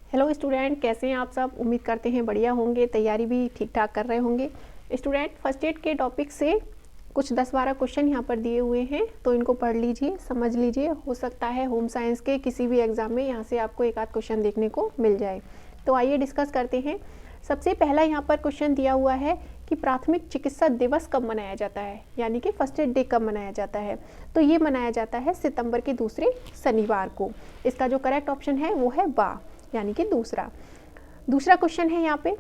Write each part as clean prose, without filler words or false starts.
Hello student, कैसे हैं आप सब। उम्मीद करते हैं बढ़िया होंगे, तैयारी भी ठीक ठाक कर रहे होंगे। स्टूडेंट, फर्स्ट एड के टॉपिक से कुछ 10-12 क्वेश्चन यहाँ पर दिए हुए हैं, तो इनको पढ़ लीजिए, समझ लीजिए। हो सकता है होम साइंस के किसी भी एग्जाम में यहाँ से आपको एक आध क्वेश्चन देखने को मिल जाए। तो आइए डिस्कस करते हैं। सबसे पहला यहाँ पर क्वेश्चन दिया हुआ है कि प्राथमिक चिकित्सा दिवस कब मनाया जाता है, यानी कि फर्स्ट एड डे कब मनाया जाता है। तो ये मनाया जाता है सितंबर के दूसरे शनिवार को। इसका जो करेक्ट ऑप्शन है वो है बा, यानी कि दूसरा क्वेश्चन है यहाँ पे,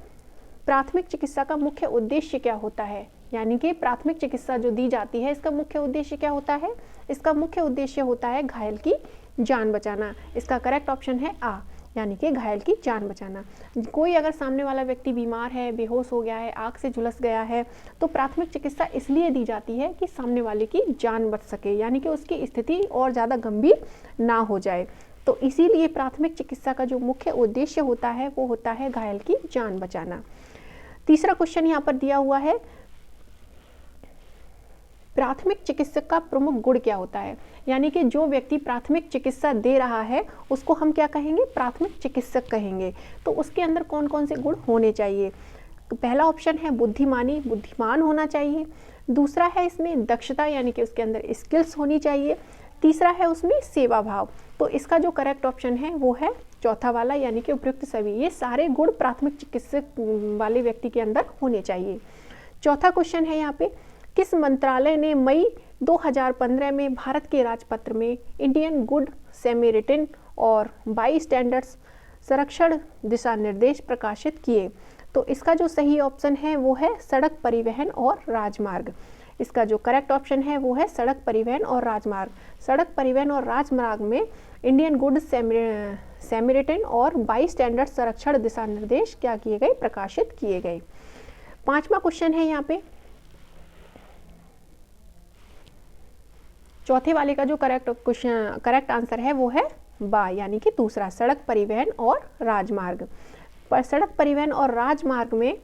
प्राथमिक चिकित्सा का मुख्य उद्देश्य क्या होता है, यानी कि प्राथमिक चिकित्सा जो दी जाती है इसका मुख्य उद्देश्य क्या होता है। इसका मुख्य उद्देश्य होता है घायल की जान बचाना। इसका करेक्ट ऑप्शन है आ, यानी कि घायल की जान बचाना। कोई अगर सामने वाला व्यक्ति बीमार है, बेहोश हो गया है, आग से झुलस गया है, तो प्राथमिक चिकित्सा इसलिए दी जाती है कि सामने वाले की जान बच सके, यानी कि उसकी स्थिति और ज़्यादा गंभीर ना हो जाए। तो इसीलिए प्राथमिक चिकित्सा का जो मुख्य उद्देश्य होता है वो होता है घायल की जान बचाना। तीसरा क्वेश्चन यहाँ पर दिया हुआ है, प्राथमिक चिकित्सक का प्रमुख गुण क्या होता है, यानी कि जो व्यक्ति प्राथमिक चिकित्सा दे रहा है उसको हम क्या कहेंगे, प्राथमिक चिकित्सक कहेंगे। तो उसके अंदर कौन कौन से गुण होने चाहिए। तो पहला ऑप्शन है बुद्धिमान होना चाहिए। दूसरा है इसमें दक्षता, यानी कि उसके अंदर स्किल्स होनी चाहिए। तीसरा है उसमें सेवा भाव। तो इसका जो करेक्ट ऑप्शन है वो है चौथा वाला, यानी कि उपयुक्त सभी। ये सारे गुण प्राथमिक चिकित्सक वाले व्यक्ति के अंदर होने चाहिए। चौथा क्वेश्चन है यहाँ पे, किस मंत्रालय ने मई 2015 में भारत के राजपत्र में इंडियन गुड सैमरिटन और बाई स्टैंडर्ड्स संरक्षण दिशा निर्देश प्रकाशित किए। तो इसका जो सही ऑप्शन है वो है सड़क परिवहन और राजमार्ग। इसका जो करेक्ट ऑप्शन है वो है सड़क परिवहन और राजमार्ग। सड़क परिवहन और राजमार्ग में इंडियन गुड सैमरिटन और बाई स्टैंडर्ड संरक्षण दिशा निर्देश क्या किए गए, प्रकाशित किए गए। पांचवा क्वेश्चन है यहाँ पे, चौथे वाले का जो करेक्ट आंसर है वो है बा, यानी कि दूसरा, सड़क परिवहन और राजमार्ग। पर सड़क परिवहन और राजमार्ग में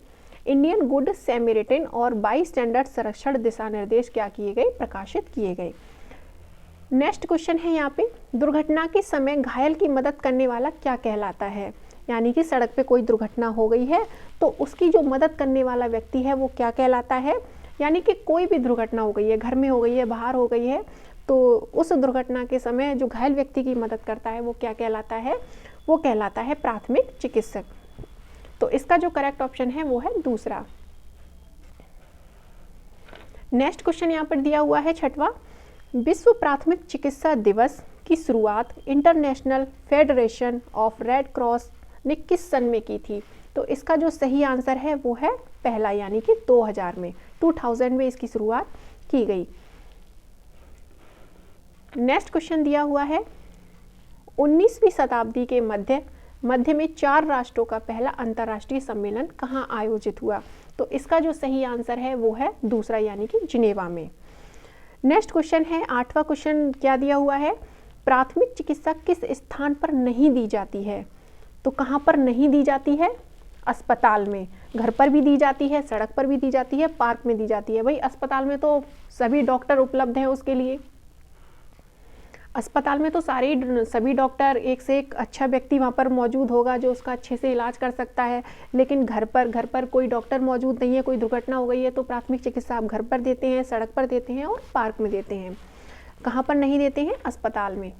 इंडियन गुड सैमरिटन और बाई स्टैंडर्ड संरक्षण दिशा निर्देश क्या किए गए, प्रकाशित किए गए। नेक्स्ट क्वेश्चन है यहाँ पे, दुर्घटना के समय घायल की मदद करने वाला क्या कहलाता है, यानी कि सड़क पे कोई दुर्घटना हो गई है तो उसकी जो मदद करने वाला व्यक्ति है वो क्या कहलाता है। यानी कि कोई भी दुर्घटना हो गई है, घर में हो गई है, बाहर हो गई है, तो उस दुर्घटना के समय जो घायल व्यक्ति की मदद करता है वो क्या कहलाता है, वो कहलाता है प्राथमिक चिकित्सक। तो इसका जो करेक्ट ऑप्शन है वो है दूसरा। नेक्स्ट क्वेश्चन यहाँ पर दिया हुआ है छठवां, विश्व प्राथमिक चिकित्सा दिवस की शुरुआत international federation of red cross ने किस सन में की थी। तो इसका जो सही आंसर है वो है पहला, यानी कि 2000 में इसकी शुरुआत की गई। नेक्स्ट क्वेश्चन दिया हुआ है, 19वीं शताब्दी के मध्य में 4 राष्ट्रों का पहला अंतर्राष्ट्रीय सम्मेलन कहाँ आयोजित हुआ। तो इसका जो सही आंसर है वो है दूसरा, यानी कि जिनेवा में। नेक्स्ट क्वेश्चन है, 8वां क्वेश्चन क्या दिया हुआ है, प्राथमिक चिकित्सा किस स्थान पर नहीं दी जाती है। तो कहाँ पर नहीं दी जाती है, अस्पताल में। घर पर भी दी जाती है, सड़क पर भी दी जाती है, पार्क में दी जाती है। भाई अस्पताल में तो सभी डॉक्टर उपलब्ध हैं उसके लिए, अस्पताल में तो सभी डॉक्टर, एक से एक अच्छा व्यक्ति वहाँ पर मौजूद होगा जो उसका अच्छे से इलाज कर सकता है। लेकिन घर पर कोई डॉक्टर मौजूद नहीं है, कोई दुर्घटना हो गई है तो प्राथमिक चिकित्सा आप घर पर देते हैं, सड़क पर देते हैं और पार्क में देते हैं। कहाँ पर नहीं देते हैं, अस्पताल में।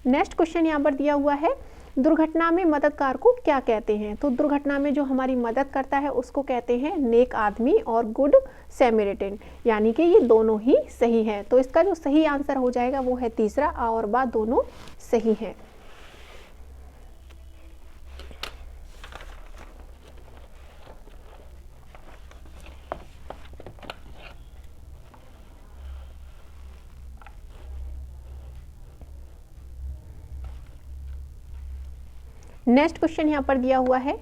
नेक्स्ट क्वेश्चन यहाँ पर दिया हुआ है, दुर्घटना में मददगार को क्या कहते हैं। तो दुर्घटना में जो हमारी मदद करता है उसको कहते हैं नेक आदमी और गुड सैमरिटन, यानी कि ये दोनों ही सही है। तो इसका जो सही आंसर हो जाएगा वो है तीसरा, आ और बा दोनों सही हैं। नेक्स्ट क्वेश्चन यहाँ पर दिया हुआ है,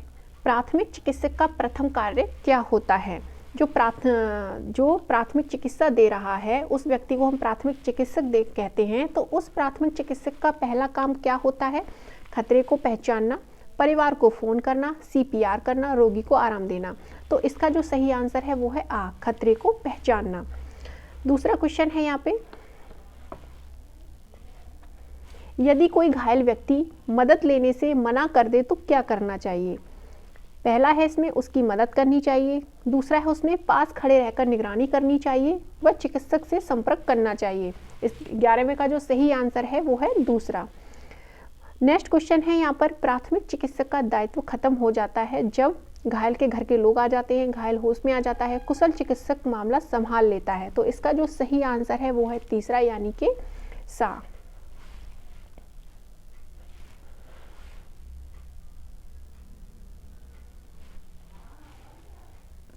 प्राथमिक चिकित्सक का प्रथम कार्य क्या होता है। जो प्राथमिक चिकित्सा दे रहा है उस व्यक्ति को हम प्राथमिक चिकित्सक कहते हैं। तो उस प्राथमिक चिकित्सक का पहला काम क्या होता है, खतरे को पहचानना, परिवार को फ़ोन करना, CPR करना, रोगी को आराम देना। तो इसका जो सही आंसर है वो है आ, खतरे को पहचानना। दूसरा क्वेश्चन है यहाँ पे, यदि कोई घायल व्यक्ति मदद लेने से मना कर दे तो क्या करना चाहिए? पहला है इसमें उसकी मदद करनी चाहिए, दूसरा है उसमें पास खड़े रहकर निगरानी करनी चाहिए, व चिकित्सक से संपर्क करना चाहिए। इस 11वें का जो सही आंसर है वो है दूसरा। नेक्स्ट क्वेश्चन है यहाँ पर, प्राथमिक चिकित्सक का दायित्व खत्म हो जाता है जब घायल के घर के लोग आ जाते हैं, घायल होश में आ जाता है, कुशल चिकित्सक मामला संभाल लेता है। तो इसका जो सही आंसर है वो है तीसरा, यानी कि सा।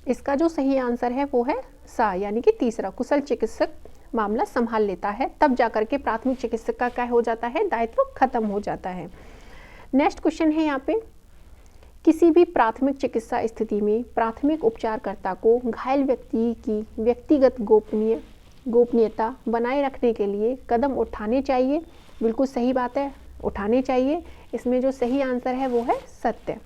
इसका जो सही आंसर है वो है सा, यानी कि तीसरा, कुशल चिकित्सक मामला संभाल लेता है, तब जाकर के प्राथमिक चिकित्सक का क्या हो जाता है, दायित्व खत्म हो जाता है। नेक्स्ट क्वेश्चन है यहाँ पे, किसी भी प्राथमिक चिकित्सा स्थिति में प्राथमिक उपचारकर्ता को घायल व्यक्ति की व्यक्तिगत गोपनीयता बनाए रखने के लिए कदम उठाने चाहिए। बिल्कुल सही बात है, उठाने चाहिए। इसमें जो सही आंसर है वो है सत्य,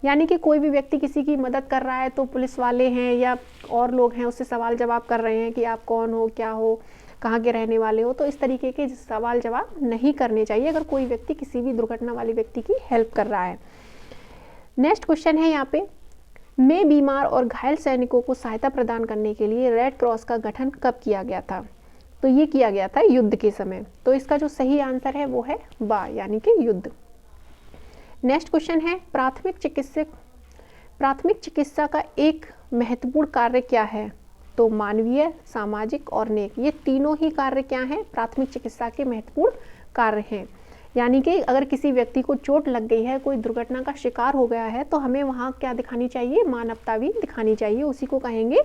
यानी कि कोई भी व्यक्ति किसी की मदद कर रहा है तो पुलिस वाले हैं या और लोग हैं उससे सवाल जवाब कर रहे हैं कि आप कौन हो, क्या हो, कहाँ के रहने वाले हो, तो इस तरीके के सवाल जवाब नहीं करने चाहिए अगर कोई व्यक्ति किसी भी दुर्घटना वाले व्यक्ति की हेल्प कर रहा है। नेक्स्ट क्वेश्चन है यहाँ पे, में बीमार और घायल सैनिकों को सहायता प्रदान करने के लिए रेड क्रॉस का गठन कब किया गया था? तो ये किया गया था युद्ध के समय। तो इसका जो सही आंसर है वो है बा, यानी कि युद्ध। नेक्स्ट क्वेश्चन है, प्राथमिक चिकित्सा का एक महत्वपूर्ण कार्य क्या है? तो मानवीय, सामाजिक और नेक, ये तीनों ही कार्य क्या हैं? प्राथमिक चिकित्सा के महत्वपूर्ण कार्य हैं। यानी कि अगर किसी व्यक्ति को चोट लग गई है, कोई दुर्घटना का शिकार हो गया है, तो हमें वहाँ क्या दिखानी चाहिए? मानवता भी दिखानी चाहिए, उसी को कहेंगे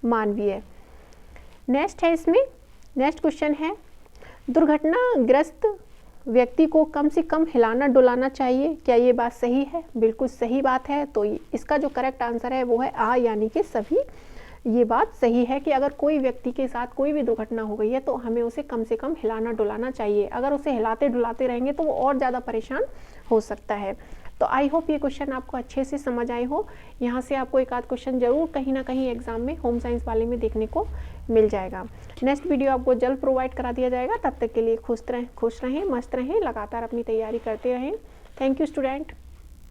मानवीय। नेक्स्ट है इसमें, नेक्स्ट क्वेश्चन है, दुर्घटनाग्रस्त व्यक्ति को कम से कम हिलाना डुलाना चाहिए, क्या ये बात सही है? बिल्कुल सही बात है। तो इसका जो करेक्ट आंसर है वो है आ, यानी कि सभी। ये बात सही है कि अगर कोई व्यक्ति के साथ कोई भी दुर्घटना हो गई है तो हमें उसे कम से कम हिलाना डुलाना चाहिए। अगर उसे हिलाते डुलाते रहेंगे तो वो और ज़्यादा परेशान हो सकता है। तो आई होप ये क्वेश्चन आपको अच्छे से समझ आए हो। यहाँ से आपको एक आध क्वेश्चन जरूर कहीं ना कहीं एग्जाम में होम साइंस वाले में देखने को मिल जाएगा। नेक्स्ट वीडियो आपको जल्द प्रोवाइड करा दिया जाएगा। तब तक के लिए खुश रहें, मस्त रहें, लगातार अपनी तैयारी करते रहें। Thank you student.